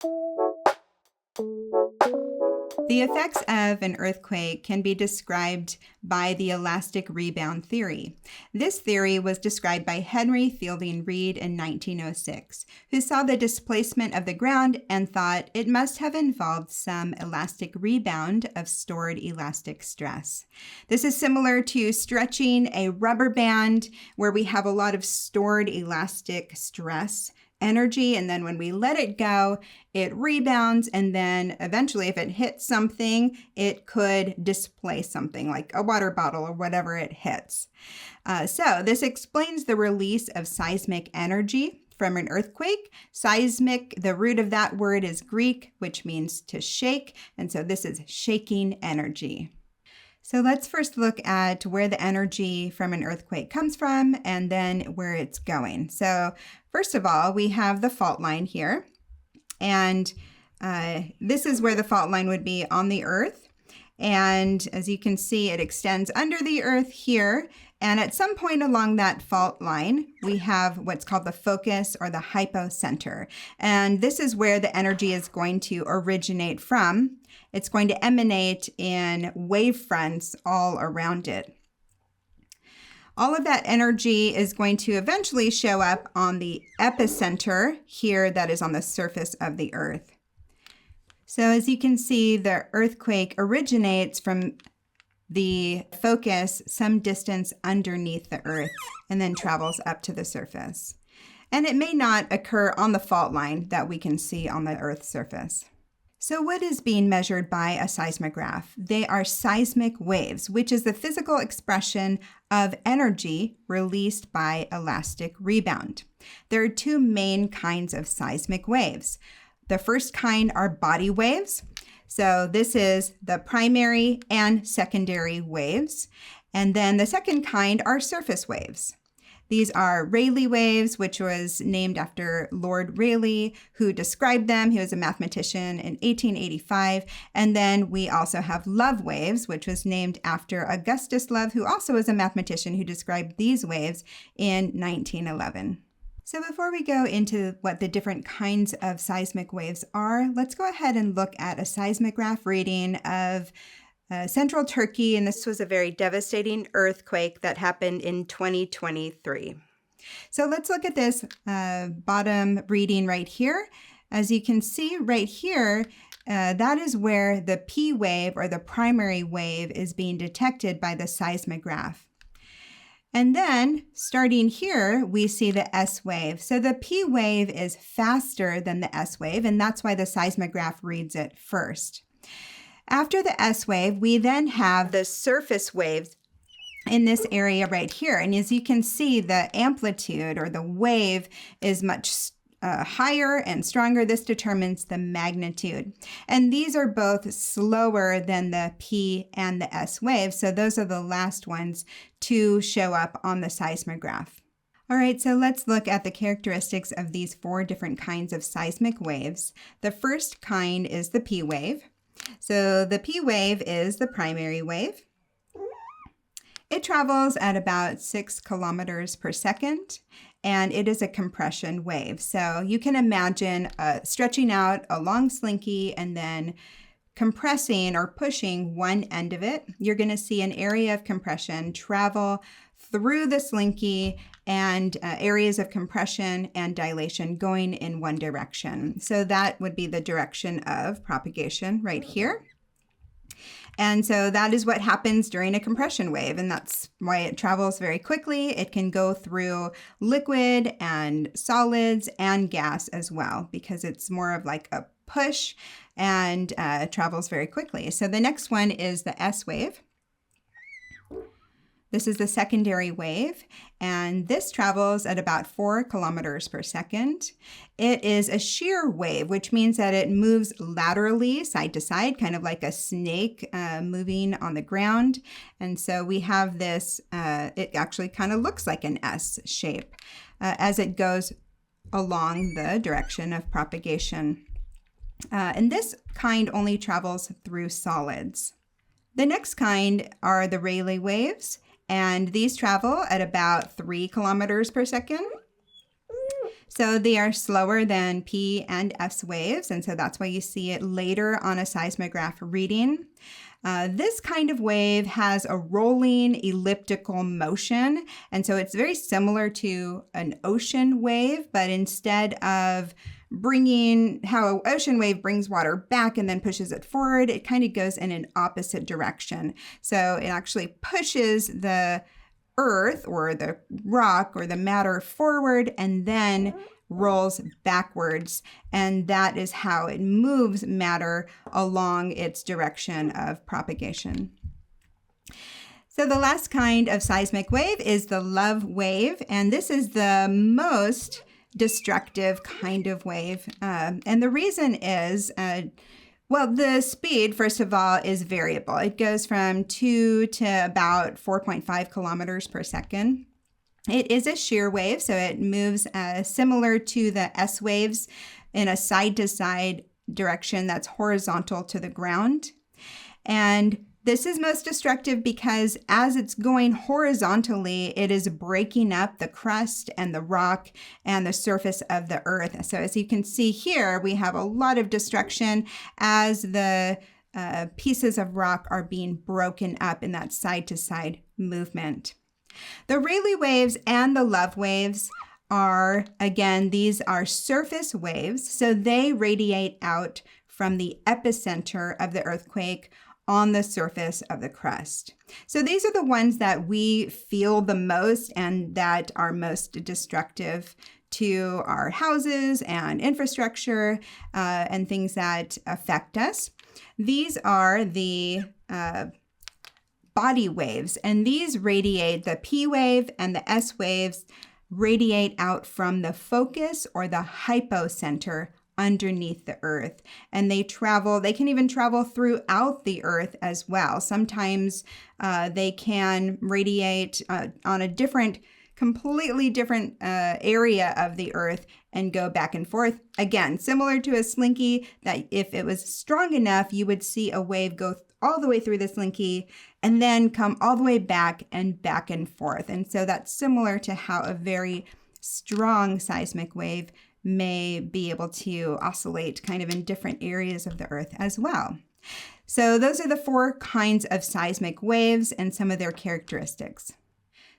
The effects of an earthquake can be described by the elastic rebound theory. This theory was described by Henry Fielding Reid in 1906, who saw the displacement of the ground and thought it must have involved some elastic rebound of stored elastic stress. This is similar to stretching a rubber band where we have a lot of stored elastic stress energy, and then when we let it go, it rebounds, and then eventually if it hits something, it could displace something like a water bottle or whatever it hits. So this explains the release of seismic energy from an earthquake. Seismic, the root of that word is Greek, which means to shake, and so this is shaking energy. So let's first look at where the energy from an earthquake comes from and then where it's going. So first of all, we have the fault line here. And this is where the fault line would be on the earth. And as you can see, it extends under the earth here. And at some point along that fault line, we have what's called the focus or the hypocenter. And this is where the energy is going to originate from. It's going to emanate in wave fronts all around it. All of that energy is going to eventually show up on the epicenter here that is on the surface of the earth. So as you can see, the earthquake originates from the focus some distance underneath the earth and then travels up to the surface. And it may not occur on the fault line that we can see on the earth's surface. So what is being measured by a seismograph? They are seismic waves, which is the physical expression of energy released by elastic rebound. There are two main kinds of seismic waves. The first kind are body waves. So this is the primary and secondary waves. And then the second kind are surface waves. These are Rayleigh waves, which was named after Lord Rayleigh, who described them. He was a mathematician in 1885. And then we also have Love waves, which was named after Augustus Love, who also was a mathematician who described these waves in 1911. So before we go into what the different kinds of seismic waves are, let's go ahead and look at a seismograph reading of central Turkey, and this was a very devastating earthquake that happened in 2023. So let's look at this bottom reading right here. As you can see right here, that is where the P wave or the primary wave is being detected by the seismograph. And then starting here, we see the S wave. So the P wave is faster than the S wave, and that's why the seismograph reads it first. After the S wave, we then have the surface waves in this area right here. And as you can see, the amplitude or the wave is much higher and stronger. This determines the magnitude. And these are both slower than the P and the S waves. So those are the last ones to show up on the seismograph. All right, so let's look at the characteristics of these four different kinds of seismic waves. The first kind is the P wave. So the P wave is the primary wave. It travels at about 6 kilometers per second, and it is a compression wave. So you can imagine stretching out a long slinky and then compressing or pushing one end of it. You're going to see an area of compression travel through the slinky and areas of compression and dilation going in one direction. So that would be the direction of propagation right here. And so that is what happens during a compression wave, and that's why it travels very quickly. It can go through liquid and solids and gas as well, because it's more of like a push and travels very quickly. So the next one is the S wave. This is the secondary wave, and this travels at about 4 kilometers per second. It is a shear wave, which means that it moves laterally side to side, kind of like a snake moving on the ground. And so we have this, it actually kind of looks like an S shape as it goes along the direction of propagation. And this kind only travels through solids. The next kind are the Rayleigh waves, and these travel at about 3 kilometers per second. So they are slower than P and S waves, and so that's why you see it later on a seismograph reading. This kind of wave has a rolling elliptical motion, and so it's very similar to an ocean wave, but instead of bringing how an ocean wave brings water back and then pushes it forward, it kind of goes in an opposite direction. So it actually pushes the earth or the rock or the matter forward and then rolls backwards, and that is how it moves matter along its direction of propagation. So the last kind of seismic wave is the love wave, and this is the most destructive kind of wave. And the reason is, well, the speed, first of all, is variable. It goes from 2 to about 4.5 kilometers per second. It is a shear wave, so it moves similar to the S waves in a side-to-side direction that's horizontal to the ground. And this is most destructive because as it's going horizontally, it is breaking up the crust and the rock and the surface of the earth. So as you can see here, we have a lot of destruction as the pieces of rock are being broken up in that side-to-side movement. The Rayleigh waves and the love waves are, again, these are surface waves, so they radiate out from the epicenter of the earthquake on the surface of the crust. So these are the ones that we feel the most and that are most destructive to our houses and infrastructure and things that affect us. These are the body waves, and these radiate, the P wave and the S waves radiate out from the focus or the hypocenter underneath the earth. And they can even travel throughout the earth as well. Sometimes they can radiate on a completely different area of the earth and go back and forth. Again, similar to a slinky, that if it was strong enough, you would see a wave go all the way through the slinky and then come all the way back and forth. And so that's similar to how a very strong seismic wave may be able to oscillate kind of in different areas of the earth as well. So those are the 4 kinds of seismic waves and some of their characteristics.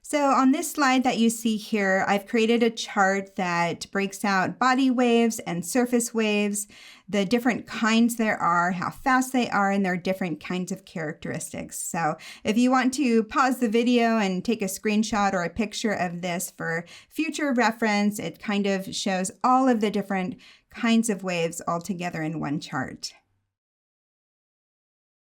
So on this slide that you see here, I've created a chart that breaks out body waves and surface waves, the different kinds there are, how fast they are, and their different kinds of characteristics. So if you want to pause the video and take a screenshot or a picture of this for future reference, it kind of shows all of the different kinds of waves all together in one chart.